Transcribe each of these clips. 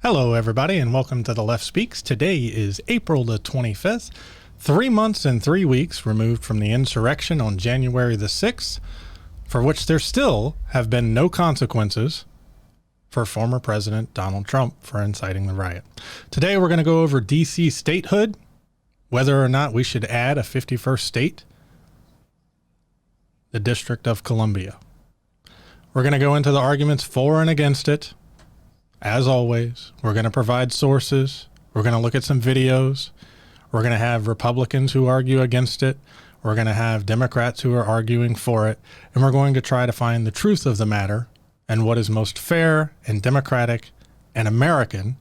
Hello, everybody, and welcome to The Left Speaks. Today is April the 25th, 3 months and 3 weeks removed from the insurrection on January the 6th, for which there still have been no consequences for former President Donald Trump for inciting the riot. Today, we're going to go over DC Statehood, whether or not we should add a 51st state, the District of Columbia. We're going to go into the arguments for and against it. As always, we're going to provide sources. We're going to look at some videos. We're going to have Republicans who argue against it. We're going to have Democrats who are arguing for it. And we're going to try to find the truth of the matter and what is most fair and democratic and American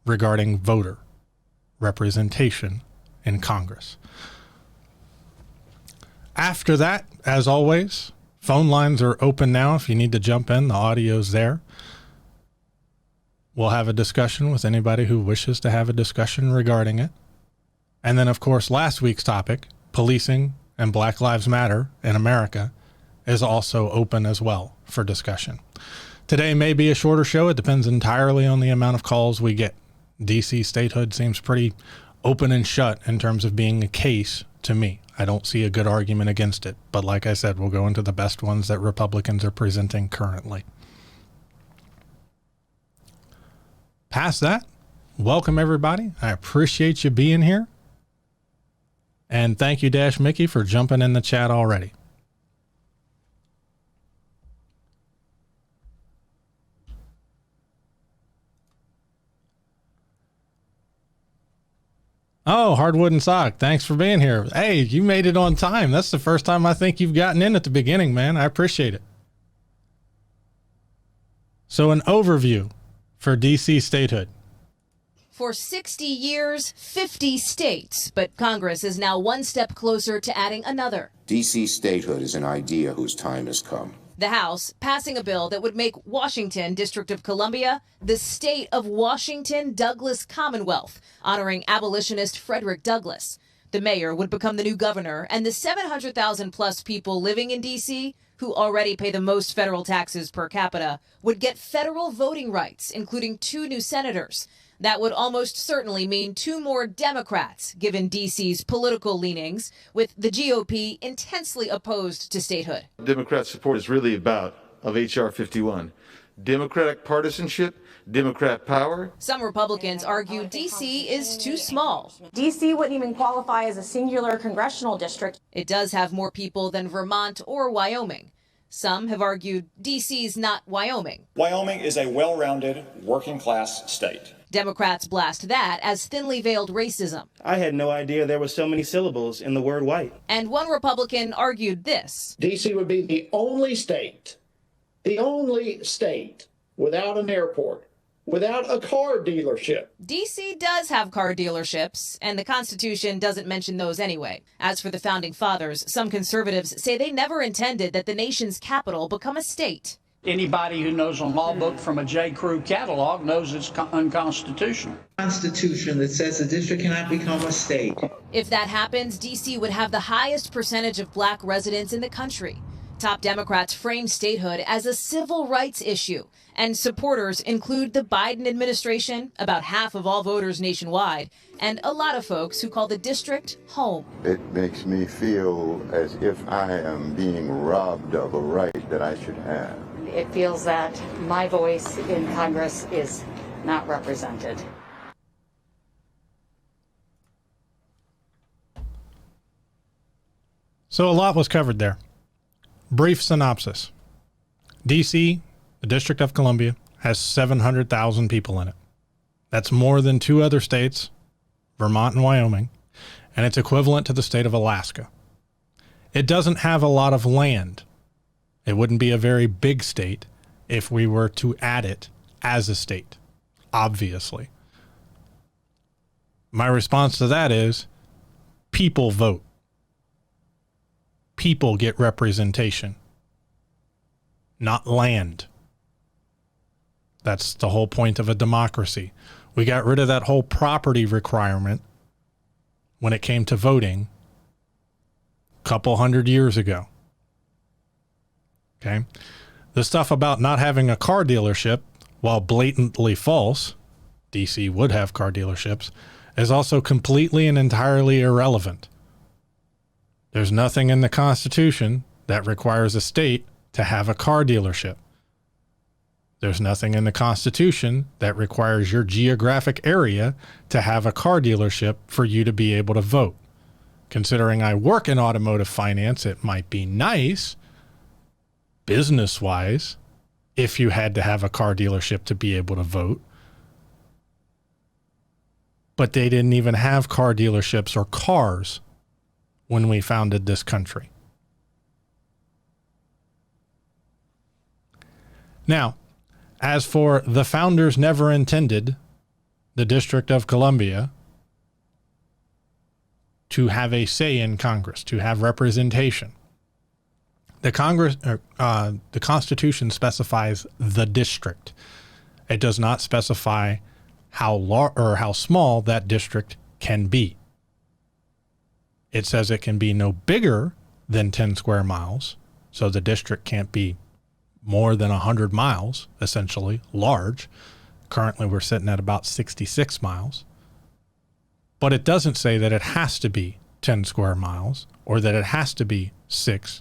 regarding voter representation in Congress. After that, as always, phone lines are open now. If you need to jump in, the audio's there. We'll have a discussion with anybody who wishes to have a discussion regarding it. And then, of course, last week's topic, policing and Black Lives Matter in America, is also open as well for discussion. Today may be a shorter show. It depends entirely on the amount of calls we get. DC Statehood seems pretty open and shut in terms of being a case to me. I don't see a good argument against it. But like I said, we'll go into the best ones that Republicans are presenting currently. Past that, welcome everybody. I appreciate you being here. And thank you, Dash Mickey, for jumping in the chat already. Oh, Hardwood and Sock, thanks for being here. Hey, you made it on time. That's the first time I think you've gotten in at the beginning, man. I appreciate it. So an overview for DC Statehood. For 60 years, 50 states, but Congress is now one step closer to adding another. DC Statehood is an idea whose time has come. The House passing a bill that would make Washington, District of Columbia, the state of Washington Douglas Commonwealth, honoring abolitionist Frederick Douglass. The mayor would become the new governor, and the 700,000 plus people living in D.C., who already pay the most federal taxes per capita, would get federal voting rights, including 2 new senators. That would almost certainly mean 2 more Democrats, given D.C.'s political leanings, with the GOP intensely opposed to statehood. Democrat support is really about of H.R. 51. Democratic partisanship, Democrat power. Some Republicans argue D.C. is too small. D.C. wouldn't even qualify as a singular congressional district. It does have more people than Vermont or Wyoming. Some have argued D.C.'s not Wyoming. Wyoming is a well-rounded, working-class state. Democrats blast that as thinly veiled racism. I had no idea there were so many syllables in the word white. And one Republican argued this. D.C. would be the only state without an airport, without a car dealership. D.C. does have car dealerships, and the Constitution doesn't mention those anyway. As for the Founding Fathers, some conservatives say they never intended that the nation's capital become a state. Anybody who knows a law book from a J. Crew catalog knows it's unconstitutional. Constitution that says the district cannot become a state. If that happens, D.C. would have the highest percentage of black residents in the country. Top Democrats frame statehood as a civil rights issue, and supporters include the Biden administration, about half of all voters nationwide, and a lot of folks who call the district home. It makes me feel as if I am being robbed of a right that I should have. It feels that my voice in Congress is not represented. So a lot was covered there. Brief synopsis. DC, the District of Columbia, has 700,000 people in it. That's more than 2 other states, Vermont and Wyoming, and it's equivalent to the state of Alaska. It doesn't have a lot of land. It wouldn't be a very big state if we were to add it as a state, obviously. My response to that is people vote. People get representation, not land. That's the whole point of a democracy. We got rid of that whole property requirement when it came to voting a couple hundred years ago. Okay. The stuff about not having a car dealership, while blatantly false, DC would have car dealerships, is also completely and entirely irrelevant. There's nothing in the Constitution that requires a state to have a car dealership. There's nothing in the Constitution that requires your geographic area to have a car dealership for you to be able to vote. Considering I work in automotive finance, it might be nice, business-wise, if you had to have a car dealership to be able to vote. But they didn't even have car dealerships or cars when we founded this country. Now, as for the founders never intended the District of Columbia to have a say in Congress, to have representation. The Constitution specifies the district. It does not specify how large or how small that district can be. It says it can be no bigger than 10 square miles, so the district can't be more than 100 miles, essentially, large. Currently, we're sitting at about 66 miles. But it doesn't say that it has to be 10 square miles or that it has to be 6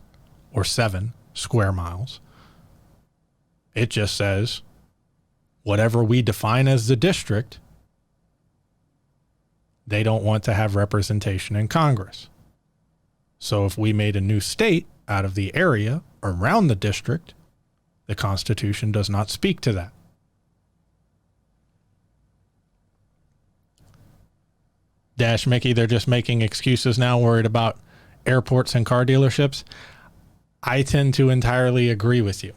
or 7 square miles. It just says whatever we define as the district, they don't want to have representation in Congress. So if we made a new state out of the area around the district, the Constitution does not speak to that. Dash Mickey, they're just making excuses now, worried about airports and car dealerships. I tend to entirely agree with you.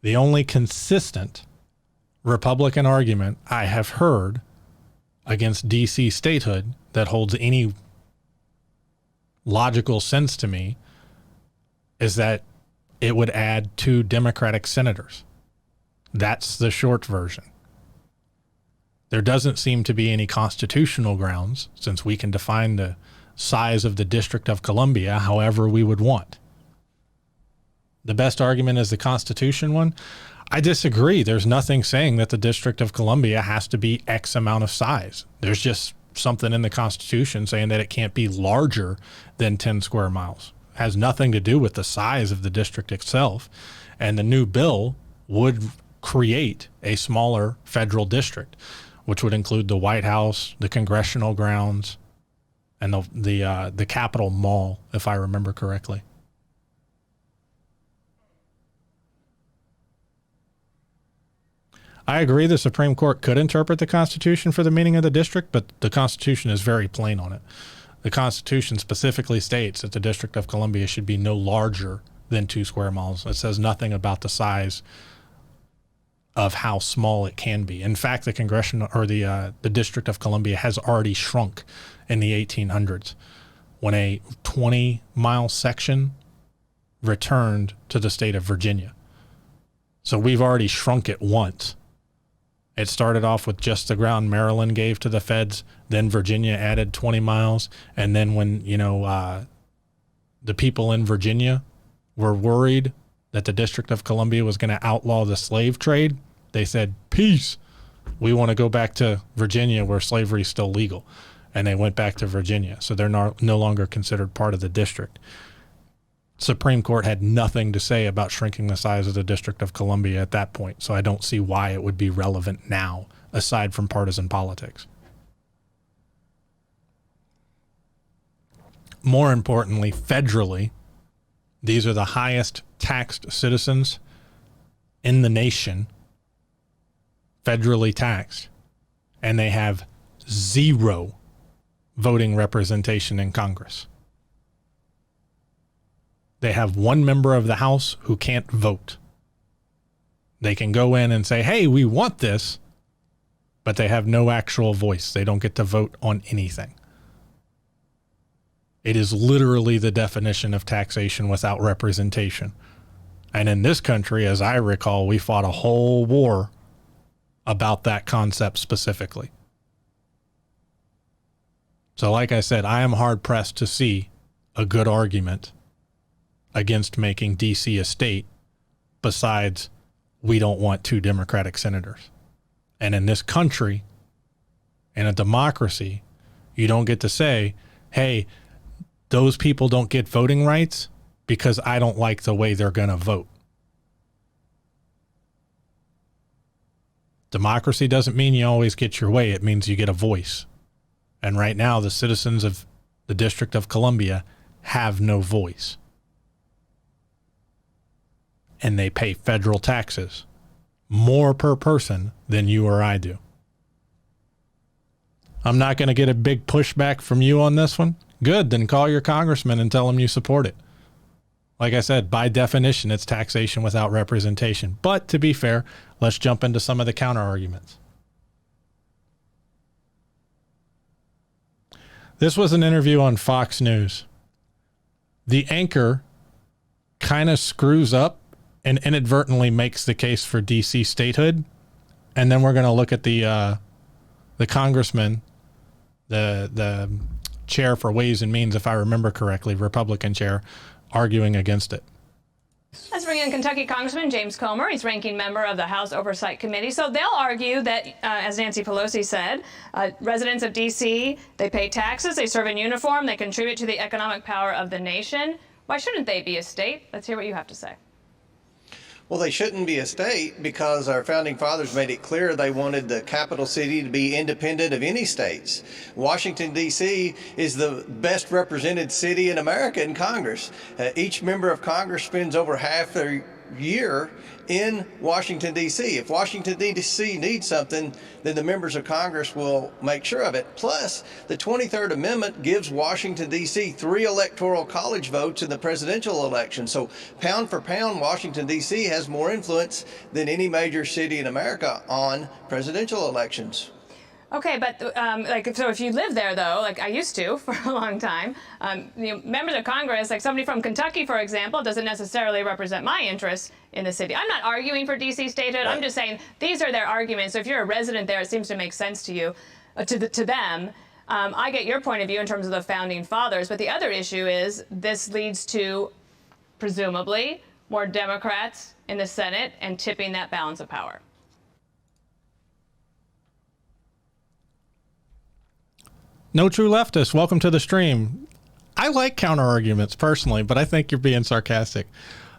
The only consistent Republican argument I have heard against DC statehood that holds any logical sense to me is that it would add 2 Democratic senators. That's the short version. There doesn't seem to be any constitutional grounds, since we can define the size of the District of Columbia however we would want. The best argument is the Constitution one. I disagree. There's nothing saying that the District of Columbia has to be X amount of size. There's just something in the Constitution saying that it can't be larger than 10 square miles. It has nothing to do with the size of the district itself. And the new bill would create a smaller federal district, which would include the White House, the congressional grounds, and the Capitol Mall, if I remember correctly. I agree the Supreme Court could interpret the Constitution for the meaning of the district, but the Constitution is very plain on it. The Constitution specifically states that the District of Columbia should be no larger than 2 square miles. It says nothing about the size of how small it can be. In fact, the congressional or the District of Columbia has already shrunk in the 1800s when a 20-mile section returned to the state of Virginia. So we've already shrunk it once. It started off with just the ground Maryland gave to the feds. Then Virginia added 20 miles. And then when, the people in Virginia were worried that the District of Columbia was going to outlaw the slave trade, they said, peace. We want to go back to Virginia where slavery is still legal. And they went back to Virginia. So they're no longer considered part of the district. Supreme Court had nothing to say about shrinking the size of the District of Columbia at that point, so I don't see why it would be relevant now, aside from partisan politics. More importantly, federally, these are the highest taxed citizens in the nation, federally taxed, and they have 0 voting representation in Congress. They have 1 member of the House who can't vote. They can go in and say, hey, we want this, but they have no actual voice. They don't get to vote on anything. It is literally the definition of taxation without representation. And in this country, as I recall, we fought a whole war about that concept specifically. So like I said, I am hard-pressed to see a good argument against making DC a state besides we don't want 2 Democratic senators. And in this country, in a democracy, you don't get to say, hey, those people don't get voting rights because I don't like the way they're going to vote. Democracy doesn't mean you always get your way. It means you get a voice. And right now, the citizens of the District of Columbia have no voice. And they pay federal taxes more per person than you or I do. I'm not going to get a big pushback from you on this one. Good, then call your congressman and tell him you support it. Like I said, by definition, it's taxation without representation. But to be fair, let's jump into some of the counter arguments. This was an interview on Fox News. The anchor kind of screws up and inadvertently makes the case for DC statehood. And then we're going to look at the congressman, the chair for Ways and Means, if I remember correctly, Republican chair, arguing against it. Let's bring in Kentucky Congressman James Comer. He's ranking member of the House Oversight Committee. So they'll argue that, as Nancy Pelosi said, residents of D.C., they pay taxes, they serve in uniform, they contribute to the economic power of the nation. Why shouldn't they be a state? Let's hear what you have to say. Well, they shouldn't be a state because our founding fathers made it clear they wanted the capital city to be independent of any states. Washington, D.C. is the best represented city in America in Congress. Each member of Congress spends over half their year in Washington, D.C. If Washington, D.C. needs something, then the members of Congress will make sure of it. Plus, the 23rd Amendment gives Washington, D.C. 3 electoral college votes in the presidential election. So pound for pound, Washington, D.C. has more influence than any major city in America on presidential elections. Okay, but so if you live there, though, like I used to for a long time, members of Congress, like somebody from Kentucky, for example, doesn't necessarily represent my interests in the city. I'm not arguing for DC statehood. Right. I'm just saying these are their arguments. So if you're a resident there, it seems to make sense to you, to them. I get your point of view in terms of the founding fathers, but the other issue is this leads to, presumably, more Democrats in the Senate and tipping that balance of power. No True Leftist, welcome to the stream. I like counter arguments personally, but I think you're being sarcastic.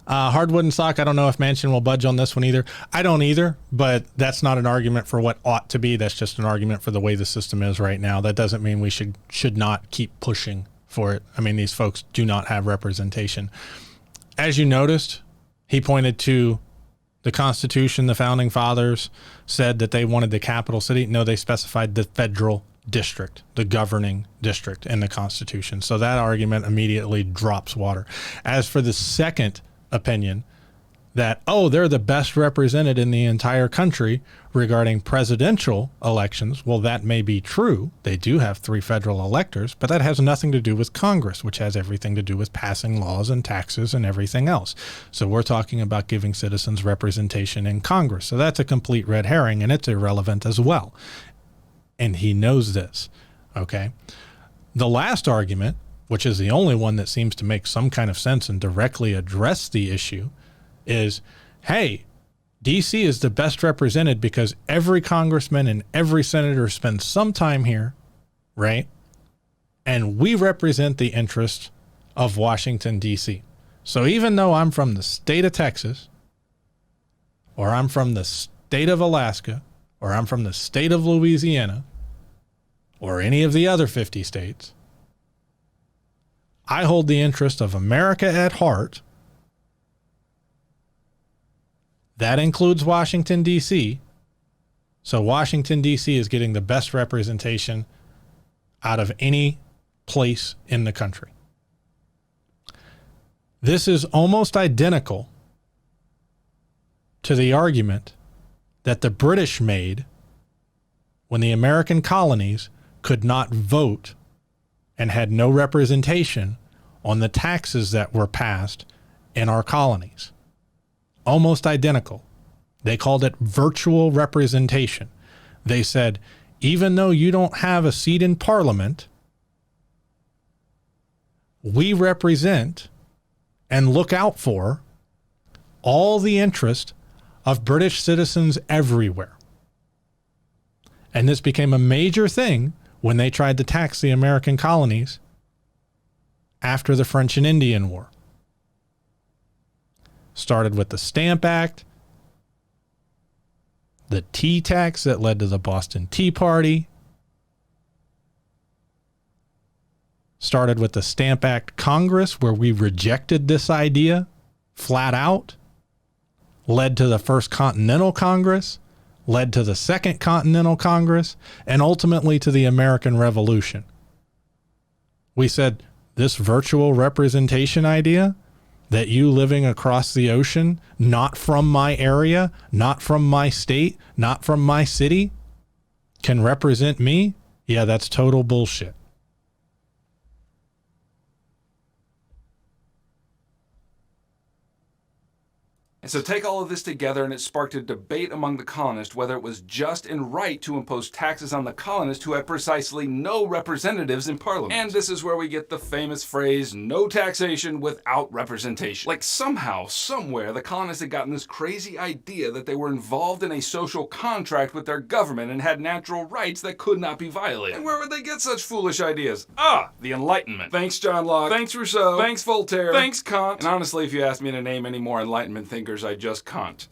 Hardwood and Sock, I don't know if Manchin will budge on this one either. I don't either, but that's not an argument for what ought to be. That's just an argument for the way the system is right now. That doesn't mean we should not keep pushing for it. I mean, these folks do not have representation. As you noticed, he pointed to the Constitution. The founding fathers said that they wanted the capital city. No, they specified the federal district, the governing district in the Constitution. So that argument immediately drops water. As for the second opinion that, oh, they're the best represented in the entire country regarding presidential elections, well, that may be true. They do have 3 federal electors, but that has nothing to do with Congress, which has everything to do with passing laws and taxes and everything else. So we're talking about giving citizens representation in Congress. So that's a complete red herring, and it's irrelevant as well. And he knows this, okay? The last argument, which is the only one that seems to make some kind of sense and directly address the issue, is, hey, DC is the best represented because every congressman and every senator spends some time here, right? And we represent the interests of Washington, D.C. So even though I'm from the state of Texas, or I'm from the state of Alaska, or I'm from the state of Louisiana, or any of the other 50 states, I hold the interest of America at heart. That includes Washington, D.C. So Washington, D.C. is getting the best representation out of any place in the country. This is almost identical to the argument that the British made when the American colonies could not vote and had no representation on the taxes that were passed in our colonies. Almost identical. They called it virtual representation. They said, even though you don't have a seat in Parliament, we represent and look out for all the interest of British citizens everywhere. And this became a major thing when they tried to tax the American colonies after the French and Indian War. Started with the Stamp Act, the tea tax that led to the Boston Tea Party, started with the Stamp Act Congress, where we rejected this idea flat out, led to the First Continental Congress, led to the Second Continental Congress, and ultimately to the American Revolution. We said, this virtual representation idea, that you living across the ocean, not from my area, not from my state, not from my city, can represent me? Yeah, that's total bullshit. And so take all of this together, and it sparked a debate among the colonists whether it was just and right to impose taxes on the colonists who had precisely no representatives in Parliament. And this is where we get the famous phrase, no taxation without representation. Like somehow, somewhere, the colonists had gotten this crazy idea that they were involved in a social contract with their government and had natural rights that could not be violated. And where would they get such foolish ideas? The Enlightenment. Thanks, John Locke. Thanks, Rousseau. Thanks, Voltaire. Thanks, Kant. And honestly, if you asked me to name any more Enlightenment thinkers, I just can't.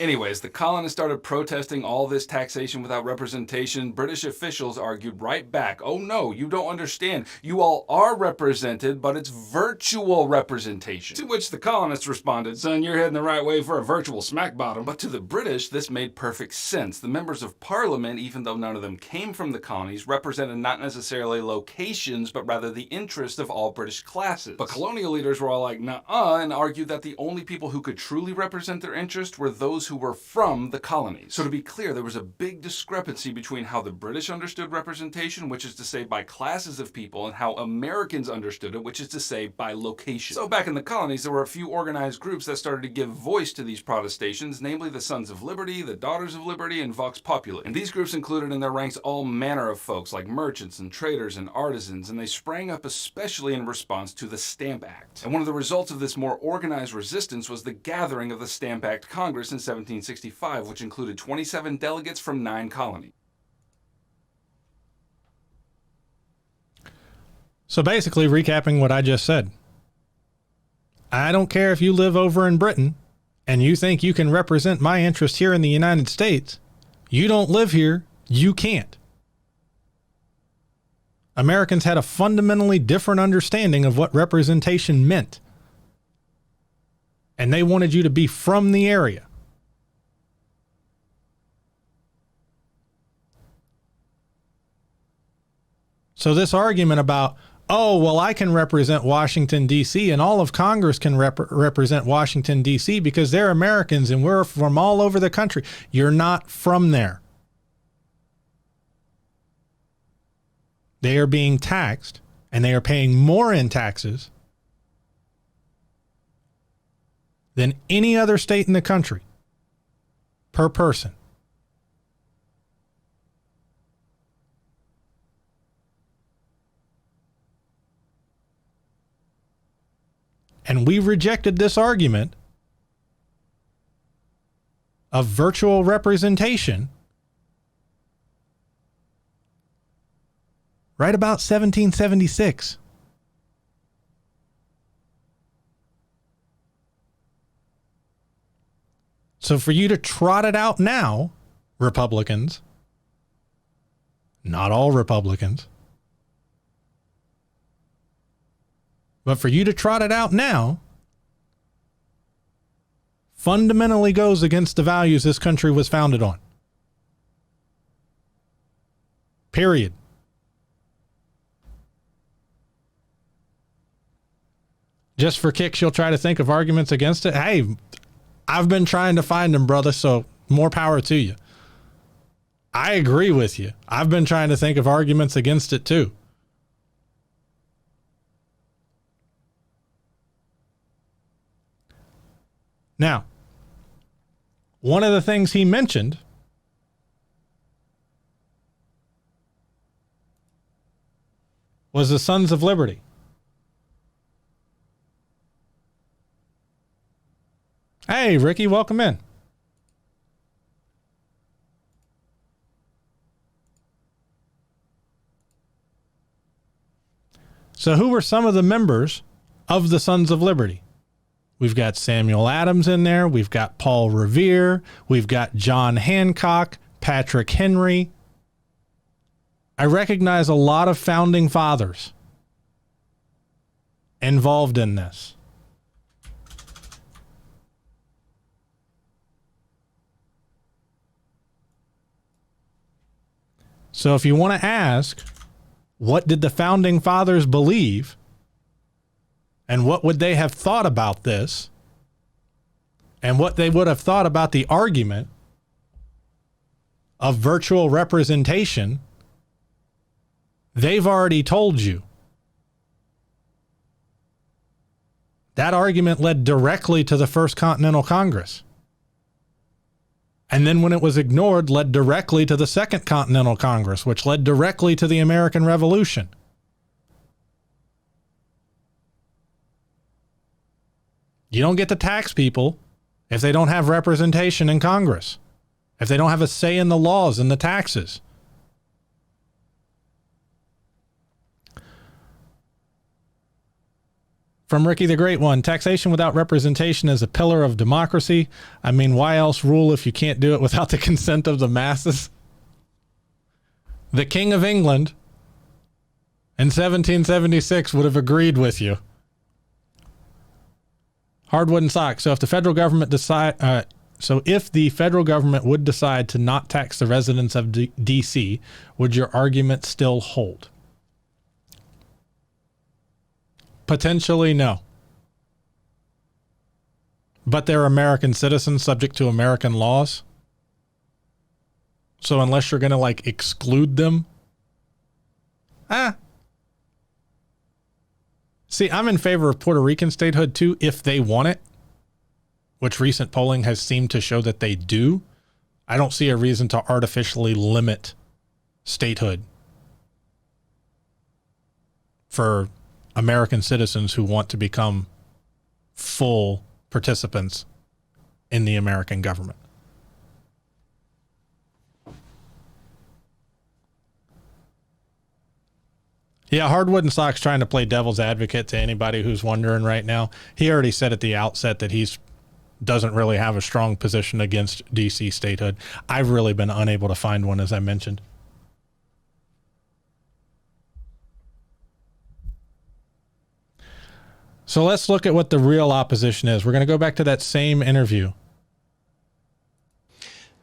Anyways, the colonists started protesting all this taxation without representation. British officials argued right back, oh no, you don't understand. You all are represented, but it's virtual representation. To which the colonists responded, son, you're heading the right way for a virtual smack bottom. But to the British, this made perfect sense. The members of Parliament, even though none of them came from the colonies, represented not necessarily locations, but rather the interests of all British classes. But colonial leaders were all like, nuh-uh, and argued that the only people who could truly represent their interests were those who were from the colonies. So to be clear, there was a big discrepancy between how the British understood representation, which is to say by classes of people, and how Americans understood it, which is to say by location. So back in the colonies, there were a few organized groups that started to give voice to these protestations, namely the Sons of Liberty, the Daughters of Liberty, and Vox Populi. And these groups included in their ranks all manner of folks like merchants and traders and artisans, and they sprang up especially in response to the Stamp Act. And one of the results of this more organized resistance was the gathering of the Stamp Act Congress in 1765, which included 27 delegates from 9 colonies. So basically, recapping what I just said, I don't care if you live over in Britain and you think you can represent my interest here in the United States. You don't live here. You can't. Americans had a fundamentally different understanding of what representation meant. And they wanted you to be from the area. So this argument about, oh, well, I can represent Washington, D.C., and all of Congress can represent Washington, D.C. because they're Americans and we're from all over the country. You're not from there. They are being taxed, and they are paying more in taxes than any other state in the country per person. And we rejected this argument of virtual representation right about 1776. So for you to trot it out now, Republicans, not all Republicans, but for you to trot it out now fundamentally goes against the values this country was founded on. Period. Just for kicks, you'll try to think of arguments against it. Hey, I've been trying to find them, brother, so more power to you. I agree with you. I've been trying to think of arguments against it too. Now, one of the things he mentioned was the Sons of Liberty. Hey, Ricky, welcome in. So who were some of the members of the Sons of Liberty? We've got Samuel Adams in there. We've got Paul Revere. We've got John Hancock, Patrick Henry. I recognize a lot of founding fathers involved in this. So if you want to ask, what did the founding fathers believe? And what would they have thought about this? And what they would have thought about the argument of virtual representation? They've already told you. That argument led directly to the First Continental Congress. And then when it was ignored, led directly to the Second Continental Congress, which led directly to the American Revolution. You don't get to tax people if they don't have representation in Congress, if they don't have a say in the laws and the taxes. From Ricky the Great One, taxation without representation is a pillar of democracy. I mean, why else rule if you can't do it without the consent of the masses? The King of England in 1776 would have agreed with you. Hardwood and socks. So if the federal government if the federal government would decide to not tax the residents of DC, would your argument still hold? Potentially, no. But they're American citizens subject to American laws. So unless you're going to exclude them, See, I'm in favor of Puerto Rican statehood too, if they want it, which recent polling has seemed to show that they do. I don't see a reason to artificially limit statehood for American citizens who want to become full participants in the American government. Yeah, Hardwood and Socks trying to play devil's advocate to anybody who's wondering right now. He already said at the outset that doesn't really have a strong position against DC statehood. I've really been unable to find one, as I mentioned. So let's look at what the real opposition is. We're going to go back to that same interview.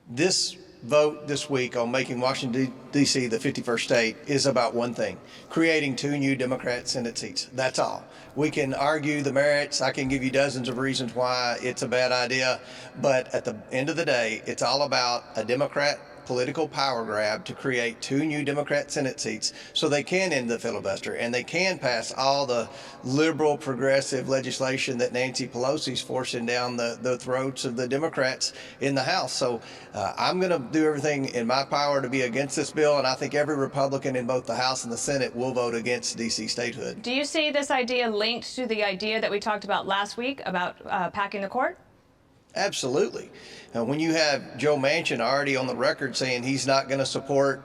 This vote this week on making Washington, D.C. the 51st state is about one thing: creating 2 new Democrat Senate seats. That's all. We can argue the merits. I can give you dozens of reasons why it's a bad idea. But at the end of the day, it's all about a Democrat political power grab to create 2 new Democrat Senate seats so they can end the filibuster and they can pass all the liberal progressive legislation that Nancy Pelosi's forcing down the throats of the Democrats in the House. So I'm going to do everything in my power to be against this bill, and I think every Republican in both the House and the Senate will vote against DC statehood. Do you see this idea linked to the idea that we talked about last week about packing the court? Absolutely. When you have Joe Manchin already on the record saying he's not going to support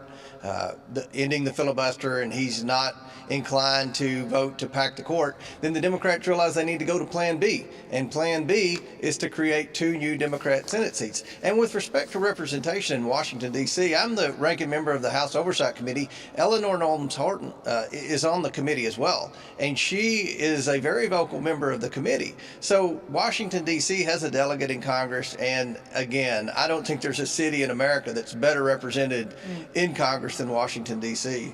ending the filibuster and he's not inclined to vote to pack the court, then the Democrats realize they need to go to Plan B. And Plan B is to create 2 new Democrat Senate seats. And with respect to representation in Washington, D.C., I'm the ranking member of the House Oversight Committee. Eleanor Holmes Horton is on the committee as well. And she is a very vocal member of the committee. So Washington, D.C. has a delegate in Congress. And again, I don't think there's a city in America that's better represented in Congress than Washington, D.C.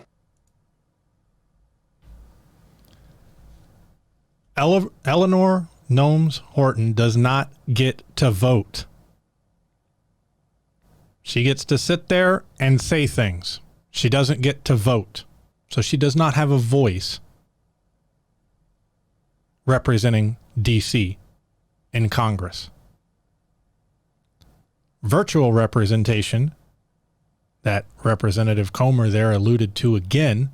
Eleanor Holmes Horton does not get to vote. She gets to sit there and say things. She doesn't get to vote. So she does not have a voice representing DC in Congress. Virtual representation that Representative Comer there alluded to again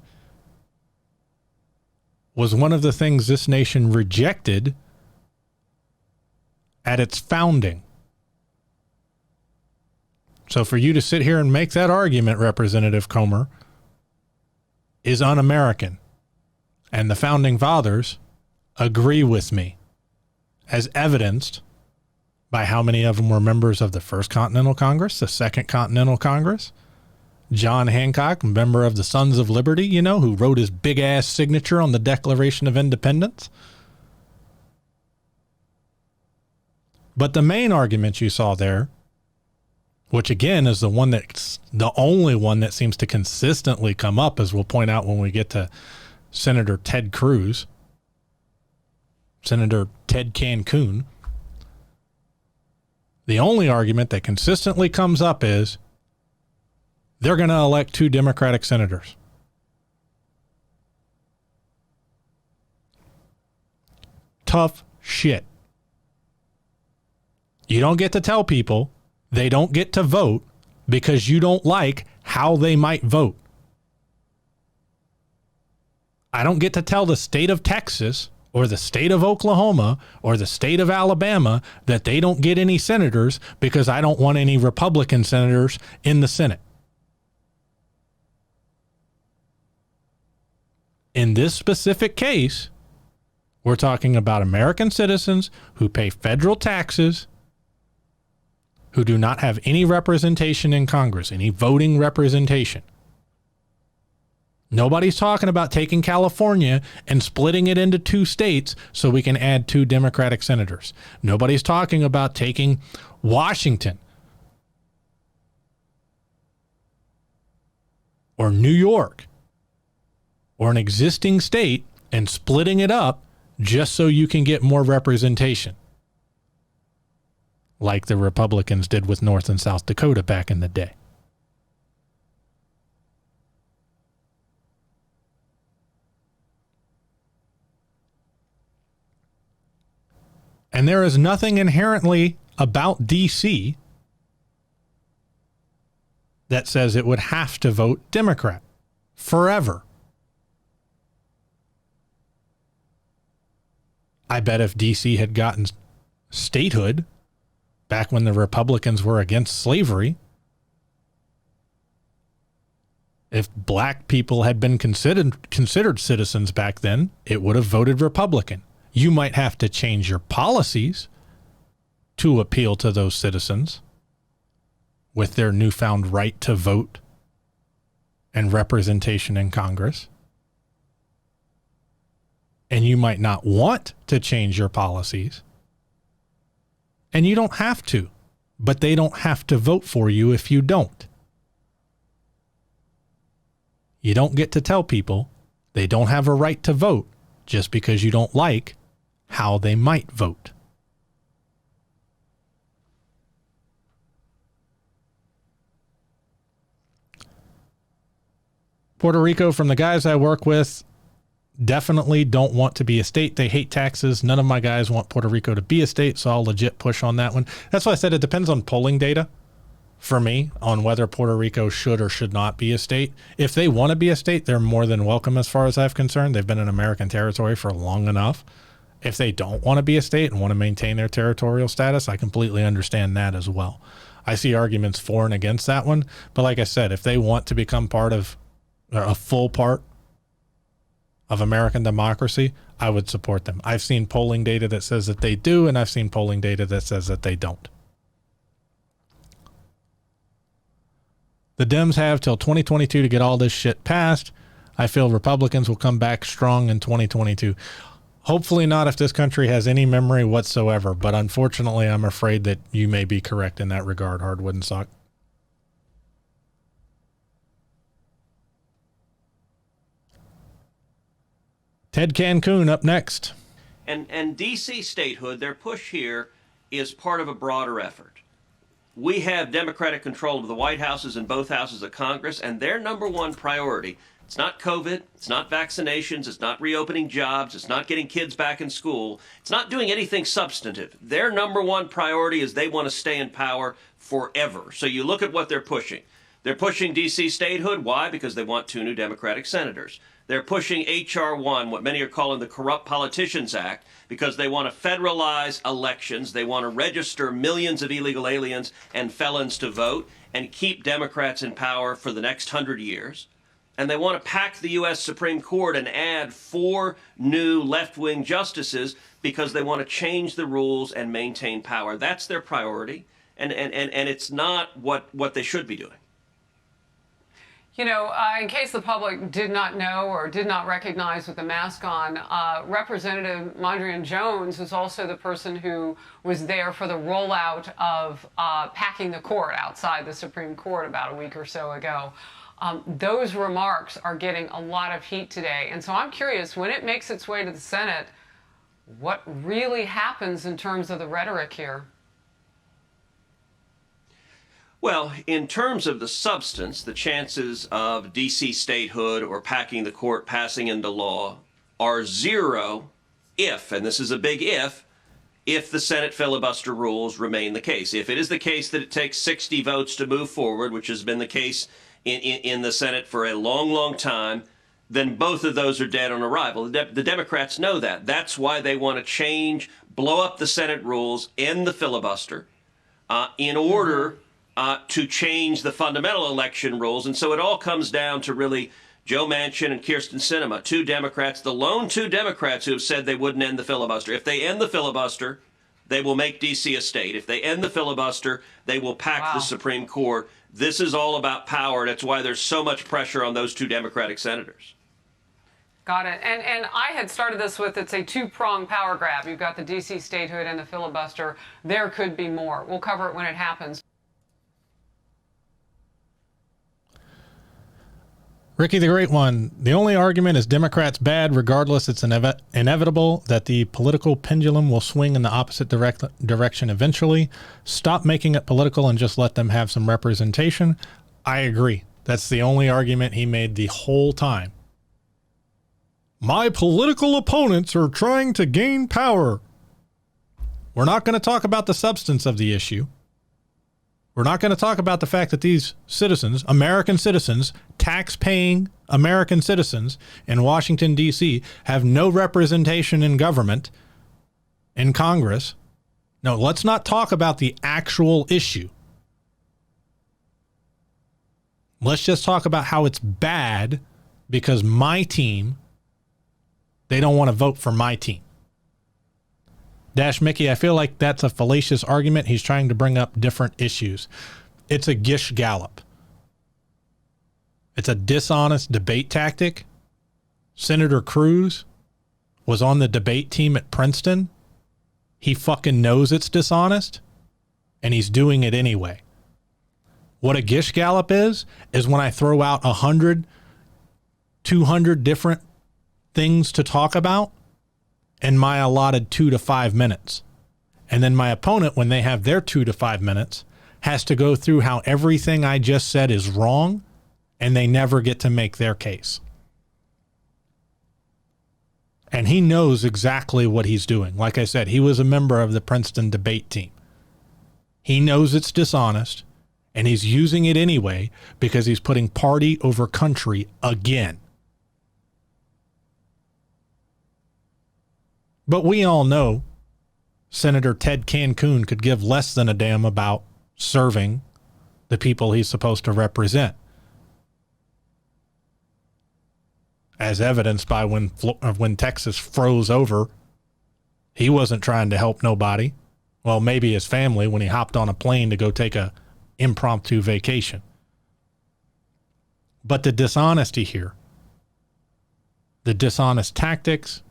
was one of the things this nation rejected at its founding. So for you to sit here and make that argument, Representative Comer, is un-American. and the Founding Fathers agree with me, as evidenced by how many of them were members of the First Continental Congress, the Second Continental Congress. John Hancock, member of the Sons of Liberty, you know, who wrote his big-ass signature on the Declaration of Independence. But the main argument you saw there, which again is the one that's the only one that seems to consistently come up, as we'll point out when we get to Senator Ted Cruz, Senator Ted Cancun. The only argument that consistently comes up is they're going to elect 2 Democratic senators. Tough shit. You don't get to tell people they don't get to vote because you don't like how they might vote. I don't get to tell the state of Texas or the state of Oklahoma or the state of Alabama that they don't get any senators because I don't want any Republican senators in the Senate. In this specific case, we're talking about American citizens who pay federal taxes, who do not have any representation in Congress, any voting representation. Nobody's talking about taking California and splitting it into 2 states so we can add 2 Democratic senators. Nobody's talking about taking Washington or New York or an existing state and splitting it up just so you can get more representation, like the Republicans did with North and South Dakota back in the day. And there is nothing inherently about DC that says it would have to vote Democrat forever. I bet if DC had gotten statehood back when the Republicans were against slavery, if black people had been considered citizens back then, it would have voted Republican. You might have to change your policies to appeal to those citizens with their newfound right to vote and representation in Congress. And you might not want to change your policies. And you don't have to, but they don't have to vote for you if you don't. You don't get to tell people they don't have a right to vote just because you don't like how they might vote. Puerto Rico, from the guys I work with, definitely don't want to be a state. They hate taxes. None of my guys want Puerto Rico to be a state, so I'll legit push on that one. That's why I said it depends on polling data for me on whether Puerto Rico should or should not be a state. If they want to be a state, they're more than welcome as far as I'm concerned. They've been in American territory for long enough. If they don't want to be a state and want to maintain their territorial status, I completely understand that as well. I see arguments for and against that one. But like I said, if they want to become part of, or a full part of American democracy, I would support them. I've seen polling data that says that they do, and I've seen polling data that says that they don't. The Dems have till 2022 to get all this shit passed. I feel Republicans will come back strong in 2022. Hopefully not if this country has any memory whatsoever, but unfortunately I'm afraid that you may be correct in that regard, Hardwood and Sock. Ted Cancun up next. And DC statehood, their push here is part of a broader effort. We have Democratic control of the White Houses and both houses of Congress, and their number one priority, it's not COVID, it's not vaccinations, it's not reopening jobs, it's not getting kids back in school, it's not doing anything substantive. Their number one priority is they want to stay in power forever. So you look at what they're pushing. They're pushing DC statehood. Why? Because they want 2 new Democratic senators. They're pushing H.R. 1, what many are calling the Corrupt Politicians Act, because they want to federalize elections. They want to register millions of illegal aliens and felons to vote and keep Democrats in power for the next 100 years. and they want to pack the U.S. Supreme Court and add 4 new left-wing justices because they want to change the rules and maintain power. That's their priority, and it's not what they should be doing. You know, in case the public did not know or did not recognize with the mask on, Representative Mondrian Jones was also the person who was there for the rollout of packing the court outside the Supreme Court about a week or so ago. Those remarks are getting a lot of heat today. And so I'm curious, when it makes its way to the Senate, what really happens in terms of the rhetoric here? Well, in terms of the substance, the chances of DC statehood or packing the court passing into law are 0 if, and this is a big if the Senate filibuster rules remain the case. If it is the case that it takes 60 votes to move forward, which has been the case in the Senate for a long, long time, then both of those are dead on arrival. The Democrats know that. That's why they want to blow up the Senate rules, end the filibuster, in order to change the fundamental election rules. And so it all comes down to really Joe Manchin and Kyrsten Sinema, 2 Democrats, the lone 2 Democrats who have said they wouldn't end the filibuster. If they end the filibuster, they will make D.C. a state. If they end the filibuster, they will pack the Supreme Court. This is all about power. That's why there's so much pressure on those 2 Democratic senators. Got it. And I had started this with, it's a 2-pronged power grab. You've got the DC statehood and the filibuster. There could be more. We'll cover it when it happens. Ricky the Great One, the only argument is Democrats bad. Regardless, it's inevitable that the political pendulum will swing in the opposite direction eventually. Stop making it political and just let them have some representation. I agree. That's the only argument he made the whole time. My political opponents are trying to gain power. We're not going to talk about the substance of the issue. We're not going to talk about the fact that these citizens, American citizens, tax-paying American citizens in Washington, D.C., have no representation in government, in Congress. No, let's not talk about the actual issue. Let's just talk about how it's bad because my team, they don't want to vote for my team. Dash Mickey, I feel like that's a fallacious argument. He's trying to bring up different issues. It's a gish gallop. It's a dishonest debate tactic. Senator Cruz was on the debate team at Princeton. He fucking knows it's dishonest, and he's doing it anyway. What a gish gallop is when I throw out 100, 200 different things to talk about in my allotted 2 to 5 minutes. And then my opponent, when they have their 2 to 5 minutes, has to go through how everything I just said is wrong, and they never get to make their case. And he knows exactly what he's doing. Like I said, he was a member of the Princeton debate team. He knows it's dishonest, and he's using it anyway because he's putting party over country again. But we all know Senator Ted Cancun could give less than a damn about serving the people he's supposed to represent. As evidenced by when Texas froze over, he wasn't trying to help nobody. Well, maybe his family when he hopped on a plane to go take a impromptu vacation. But the dishonesty here, the dishonest tactics,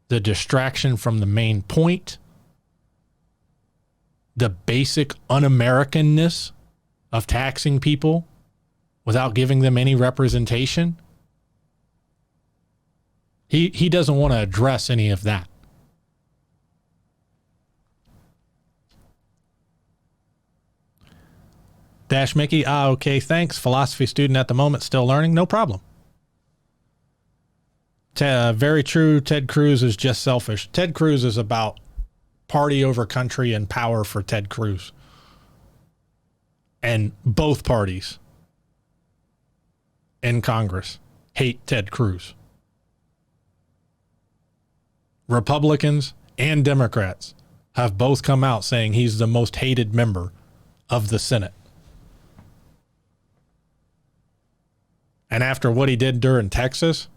the distraction from the main point, the basic un-Americanness of taxing people without giving them any representation. He doesn't want to address any of that. Dash Mickey, okay, thanks. Philosophy student at the moment, still learning, no problem. Very true. Ted Cruz is just selfish. Ted Cruz is about party over country and power for Ted Cruz. And both parties in Congress hate Ted Cruz. Republicans and Democrats have both come out saying he's the most hated member of the Senate. And after what he did during Texas,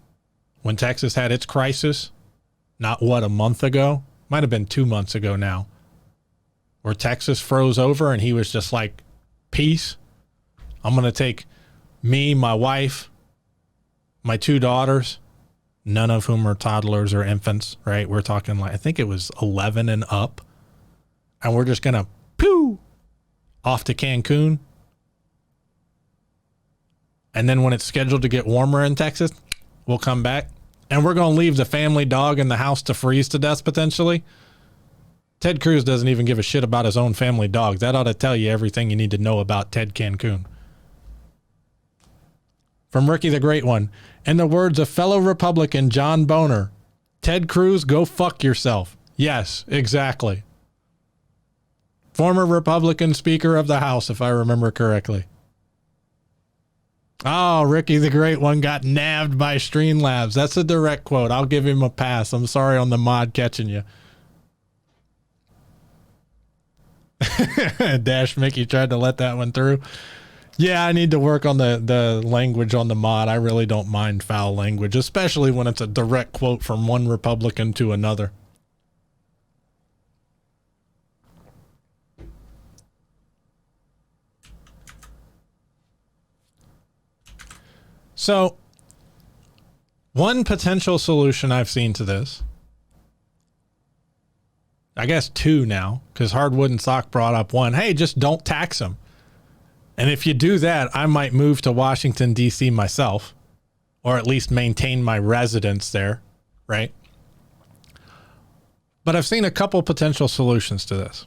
when Texas had its crisis, not a month ago, might have been 2 months ago now, where Texas froze over and he was just like, peace. I'm going to take me, my wife, my 2 daughters, none of whom are toddlers or infants, right? We're talking like, I think it was 11 and up. And we're just going to off to Cancun. And then when it's scheduled to get warmer in Texas, we'll come back. And we're going to leave the family dog in the house to freeze to death potentially. Ted Cruz doesn't even give a shit about his own family dog. That ought to tell you everything you need to know about Ted Cancun. From Ricky the Great One, in the words of fellow Republican John Boner, Ted Cruz, go fuck yourself. Yes, exactly. Former Republican Speaker of the House, if I remember correctly. Oh, Ricky the Great One got nabbed by Streamlabs. That's a direct quote. I'll give him a pass. I'm sorry on the mod catching you. Dash Mickey tried to let that one through. Yeah, I need to work on the language on the mod. I really don't mind foul language, especially when it's a direct quote from one Republican to another. So, one potential solution I've seen to this, I guess 2 now, because Hardwood and Sock brought up one. Hey, just don't tax them. And if you do that, I might move to Washington, D.C. myself, or at least maintain my residence there, right? But I've seen a couple potential solutions to this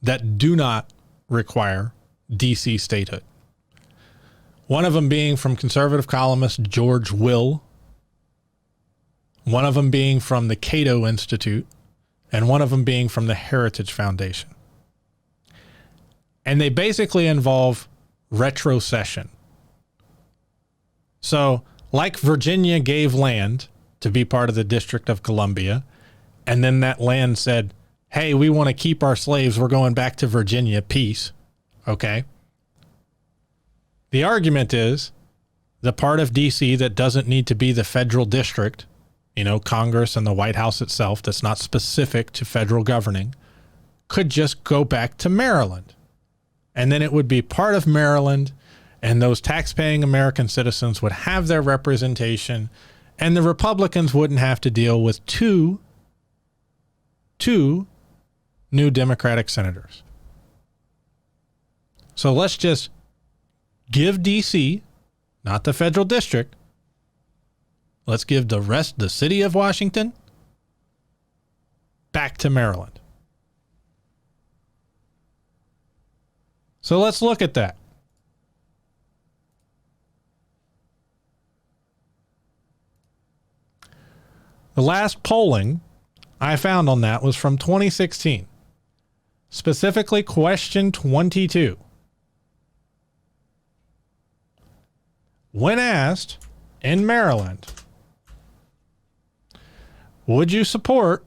that do not require DC statehood. One of them being from conservative columnist George Will. One of them being from the Cato Institute. And one of them being from the Heritage Foundation. And they basically involve retrocession. So, like Virginia gave land to be part of the District of Columbia, and then that land said, hey, we want to keep our slaves, we're going back to Virginia, peace. Okay? The argument is the part of D.C. that doesn't need to be the federal district, you know, Congress and the White House itself, that's not specific to federal governing, could just go back to Maryland. And then it would be part of Maryland, and those tax-paying American citizens would have their representation, and the Republicans wouldn't have to deal with two new Democratic senators. So let's just give D.C., not the federal district, let's give the city of Washington back to Maryland. So let's look at that. The last polling I found on that was from 2016, specifically question 22. When asked in Maryland, would you support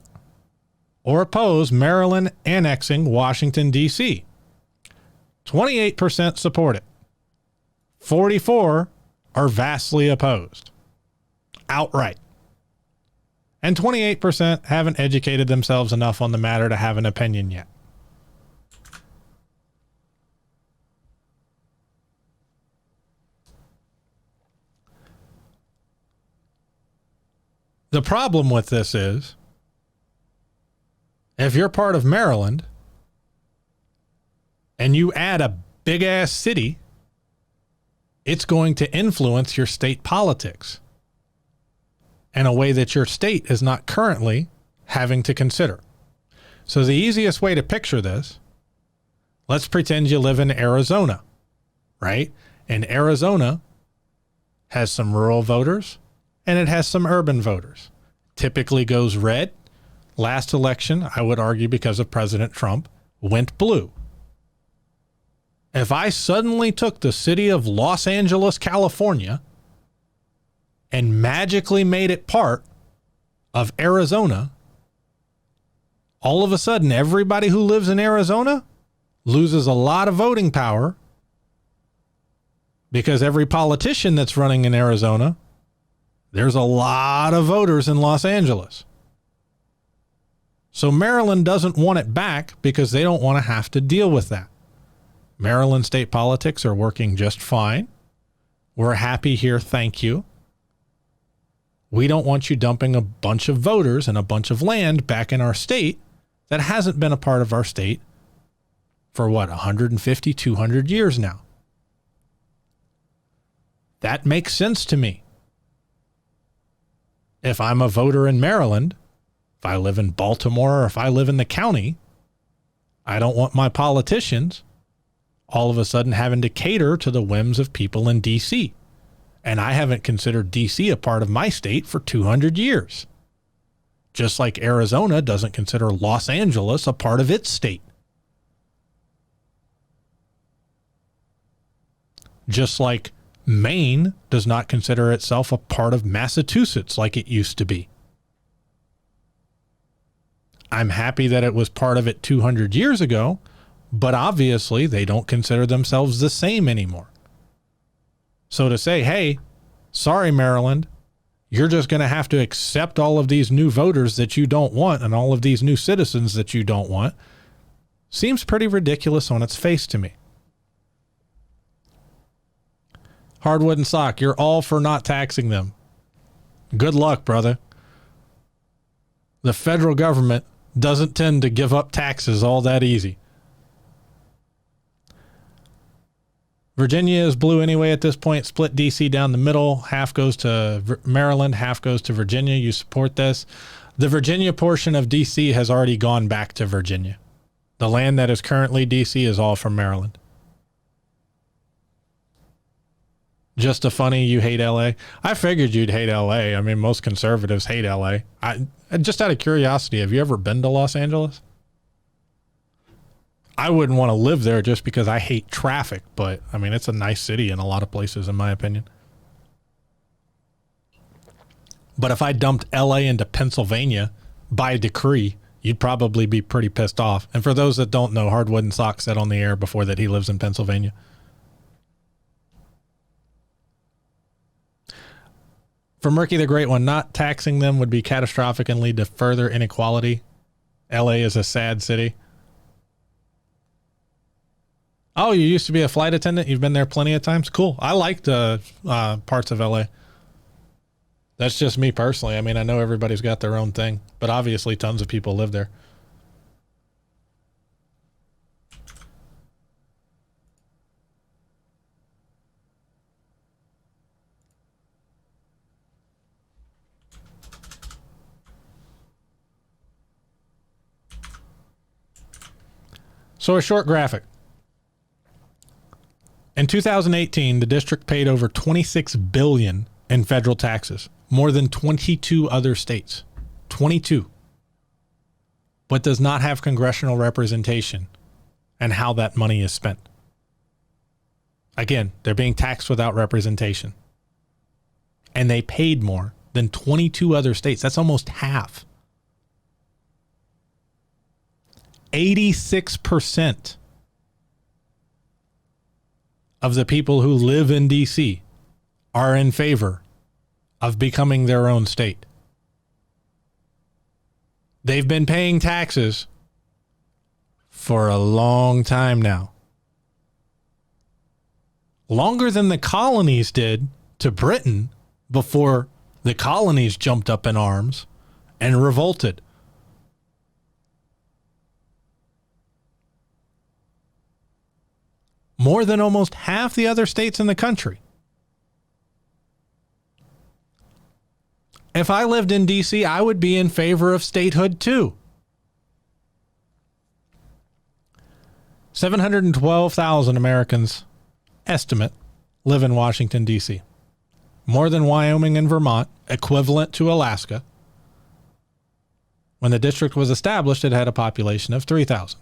or oppose Maryland annexing Washington, D.C.? 28% support it. 44% are vastly opposed. Outright. And 28% haven't educated themselves enough on the matter to have an opinion yet. The problem with this is, if you're part of Maryland and you add a big-ass city, it's going to influence your state politics in a way that your state is not currently having to consider. So the easiest way to picture this, let's pretend you live in Arizona, right? And Arizona has some rural voters and it has some urban voters. Typically goes red. Last election, I would argue because of President Trump, went blue. If I suddenly took the city of Los Angeles, California, and magically made it part of Arizona, all of a sudden everybody who lives in Arizona loses a lot of voting power Because every politician that's running in Arizona, there's a lot of voters in Los Angeles. So Maryland doesn't want it back because they don't want to have to deal with that. Maryland state politics are working just fine. We're happy here, thank you. We don't want you dumping a bunch of voters and a bunch of land back in our state that hasn't been a part of our state for 150, 200 years now. That makes sense to me. If I'm a voter in Maryland, if I live in Baltimore, or if I live in the county, I don't want my politicians all of a sudden having to cater to the whims of people in DC. And I haven't considered DC a part of my state for 200 years. Just like Arizona doesn't consider Los Angeles a part of its state. Just like Maine does not consider itself a part of Massachusetts like it used to be. I'm happy that it was part of it 200 years ago, but obviously they don't consider themselves the same anymore. So to say, hey, sorry, Maryland, you're just going to have to accept all of these new voters that you don't want and all of these new citizens that you don't want, seems pretty ridiculous on its face to me. Hardwood and Sock, you're all for not taxing them. Good luck, brother. The federal government doesn't tend to give up taxes all that easy. Virginia is blue anyway at this point. Split DC down the middle. Half goes to Maryland, half goes to Virginia. You support this. The Virginia portion of DC has already gone back to Virginia. The land that is currently DC is all from Maryland. Just a funny, you hate LA. I figured you'd hate LA. I mean, most conservatives hate LA. Just out of curiosity, have you ever been to Los Angeles? I wouldn't want to live there just because I hate traffic, but I mean, it's a nice city in a lot of places, in my opinion. But if I dumped LA into Pennsylvania by decree, you'd probably be pretty pissed off. And for those that don't know, Hardwood and Sock said on the air before that he lives in Pennsylvania. For Murky the Great One, not taxing them would be catastrophic and lead to further inequality. LA is a sad city. Oh, you used to be a flight attendant? You've been there plenty of times? Cool. I like the parts of LA. That's just me personally. I mean, I know everybody's got their own thing, but obviously tons of people live there. So a short graphic. In 2018, the district paid over $26 billion in federal taxes, more than 22 other states. 22. But does not have congressional representation and how that money is spent. Again, they're being taxed without representation. And they paid more than 22 other states. That's almost half. 86% of the people who live in DC are in favor of becoming their own state. They've been paying taxes for a long time now. Longer than the colonies did to Britain before the colonies jumped up in arms and revolted. More than almost half the other states in the country. If I lived in DC, I would be in favor of statehood too. 712,000 Americans, estimate, live in Washington, D.C. More than Wyoming and Vermont, equivalent to Alaska. When the district was established, it had a population of 3,000.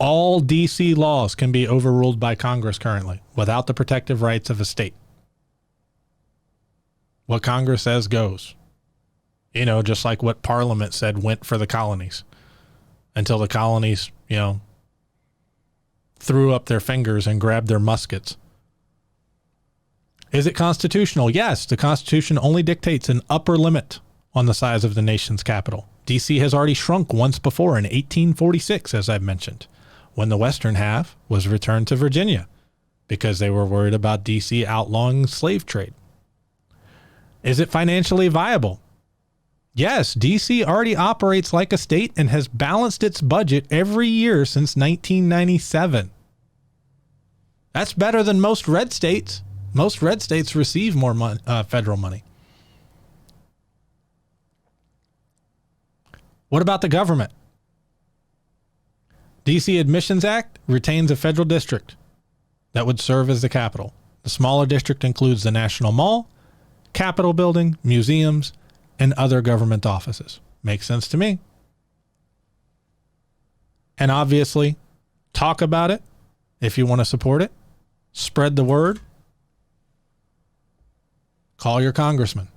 All D.C. laws can be overruled by Congress currently without the protective rights of a state. What Congress says goes. You know, just like what Parliament said went for the colonies until the colonies, threw up their fingers and grabbed their muskets. Is it constitutional? Yes, the Constitution only dictates an upper limit on the size of the nation's capital. DC has already shrunk once before in 1846, as I've mentioned, when the western half was returned to Virginia because they were worried about DC outlawing slave trade. Is it financially viable? Yes, DC already operates like a state and has balanced its budget every year since 1997. That's better than most red states. Most red states receive more federal money. What about the government? DC Admissions Act retains a federal district that would serve as the capital. The smaller district includes the National Mall, Capitol Building, museums, and other government offices. Makes sense to me. And obviously, talk about it if you want to support it. Spread the word. Call your congressman.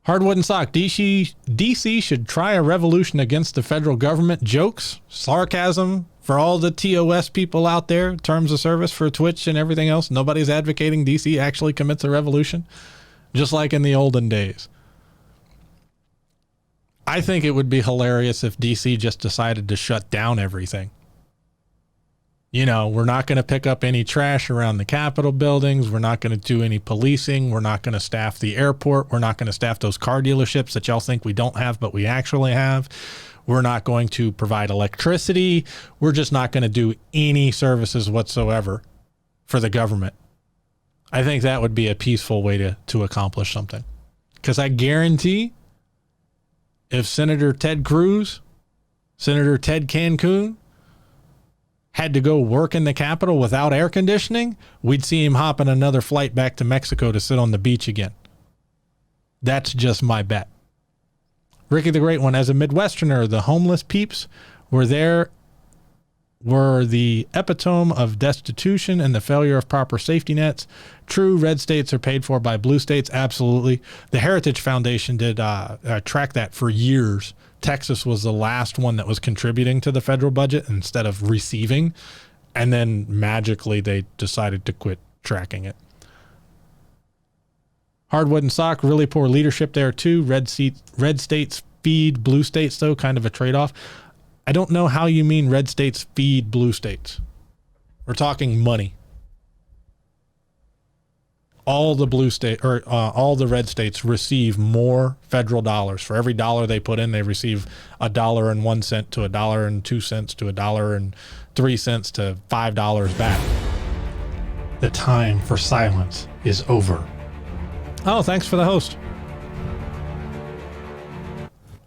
Hardwood and Sock. DC should try a revolution against the federal government. Jokes, sarcasm for all the TOS people out there, terms of service for Twitch and everything else. Nobody's advocating DC actually commits a revolution, just like in the olden days. I think it would be hilarious if DC just decided to shut down everything. You know, we're not going to pick up any trash around the Capitol buildings. We're not going to do any policing. We're not going to staff the airport. We're not going to staff those car dealerships that y'all think we don't have, but we actually have. We're not going to provide electricity. We're just not going to do any services whatsoever for the government. I think that would be a peaceful way to accomplish something. Because I guarantee if Senator Ted Cruz, Senator Ted Cancun, had to go work in the Capitol without air conditioning, we'd see him hop on another flight back to Mexico to sit on the beach again. That's just my bet. Ricky the Great One, as a Midwesterner, the homeless peeps were the epitome of destitution and the failure of proper safety nets. True, red states are paid for by blue states. Absolutely. The Heritage Foundation did track that for years. Texas was the last one that was contributing to the federal budget instead of receiving. And then magically they decided to quit tracking it. Hardwood and Sock, really poor leadership there too. Red states feed blue states though, kind of a trade-off. I don't know how you mean red states feed blue states. We're talking money. All the blue state or all the red states receive more federal dollars. For every dollar they put in, they receive $1.01 to $1.02 to $1.03 to $5 back. The time for silence is over. Oh, thanks for the host.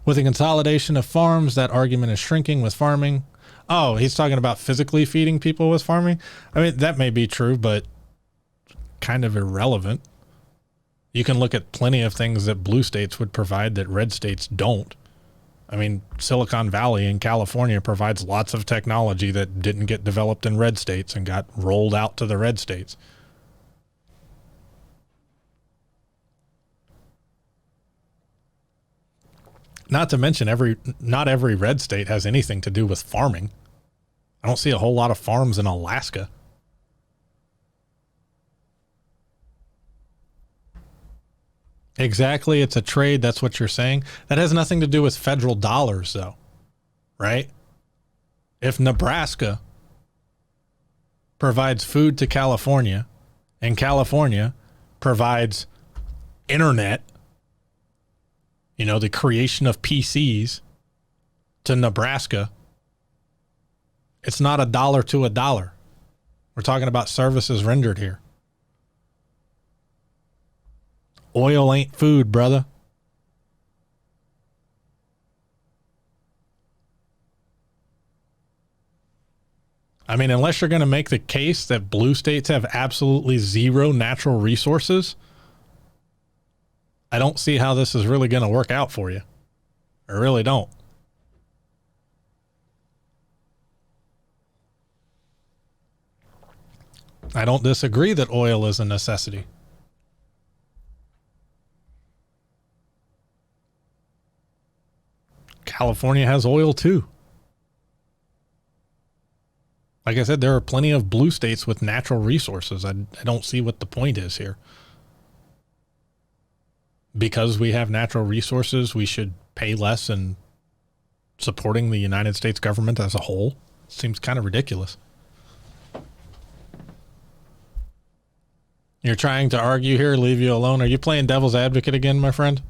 With the consolidation of farms, that argument is shrinking with farming. Oh, he's talking about physically feeding people with farming? I mean, that may be true, but kind of irrelevant. You can look at plenty of things that blue states would provide that red states don't. I mean, Silicon Valley in California provides lots of technology that didn't get developed in red states and got rolled out to the red states. Not to mention not every red state has anything to do with farming. I don't see a whole lot of farms in Alaska. Exactly. It's a trade. That's what you're saying. That has nothing to do with federal dollars, though, right? If Nebraska provides food to California and California provides internet, you know, the creation of PCs to Nebraska, it's not a dollar to a dollar. We're talking about services rendered here. Oil ain't food, brother. I mean, unless you're going to make the case that blue states have absolutely zero natural resources, I don't see how this is really going to work out for you. I really don't. I don't disagree that oil is a necessity. California has oil too. Like I said, there are plenty of blue states with natural resources. I don't see what the point is here. Because we have natural resources, we should pay less in supporting the United States government as a whole. Seems kind of ridiculous. You're trying to argue here, leave you alone. Are you playing devil's advocate again, my friend?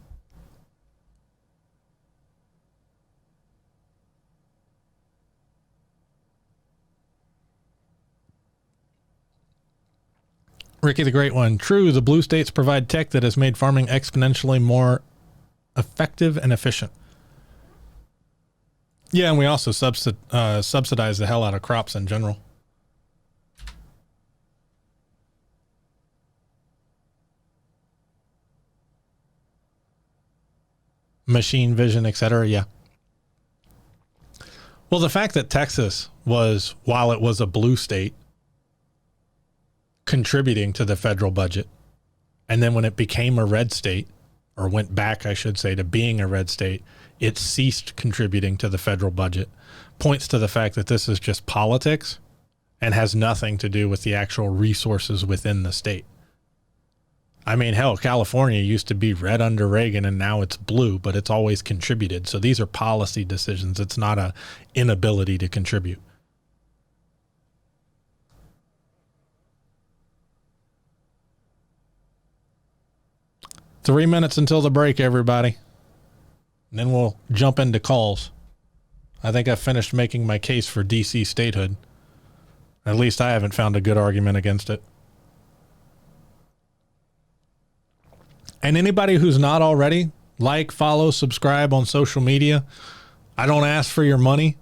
Ricky the Great One. True, the blue states provide tech that has made farming exponentially more effective and efficient. Yeah, and we also subsidize the hell out of crops in general. Machine vision, etc. Yeah. Well, the fact that Texas was, while it was a blue state, contributing to the federal budget, and then when it became a red state, or went back, I should say, to being a red state, it ceased contributing to the federal budget, points to the fact that this is just politics and has nothing to do with the actual resources within the state. I mean, hell, California used to be red under Reagan and now it's blue, but it's always contributed. So these are policy decisions. It's not an inability to contribute. Three minutes until the break, everybody. And then we'll jump into calls. I think I've finished making my case for DC statehood. At least I haven't found a good argument against it. And anybody who's not already, like, follow, subscribe on social media. I don't ask for your money,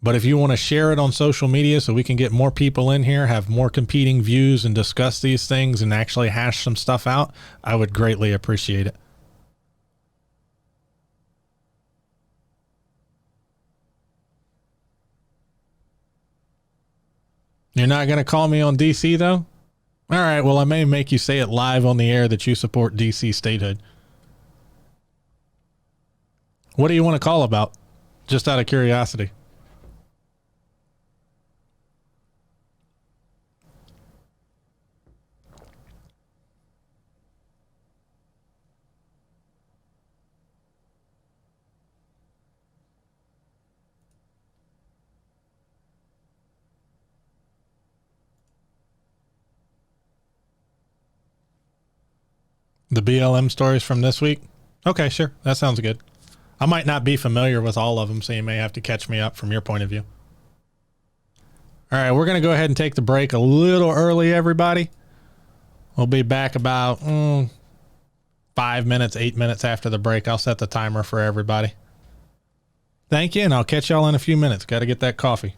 but if you want to share it on social media so we can get more people in here, have more competing views, and discuss these things and actually hash some stuff out, I would greatly appreciate it. You're not going to call me on DC, though? All right, well, I may make you say it live on the air that you support DC statehood. What do you want to call about? Just out of curiosity. The BLM stories from this week? Okay, sure. That sounds good. I might not be familiar with all of them, so you may have to catch me up from your point of view. All right, we're going to go ahead and take the break a little early, everybody. We'll be back about 5 minutes, 8 minutes after the break. I'll set the timer for everybody. Thank you, and I'll catch y'all in a few minutes. Got to get that coffee.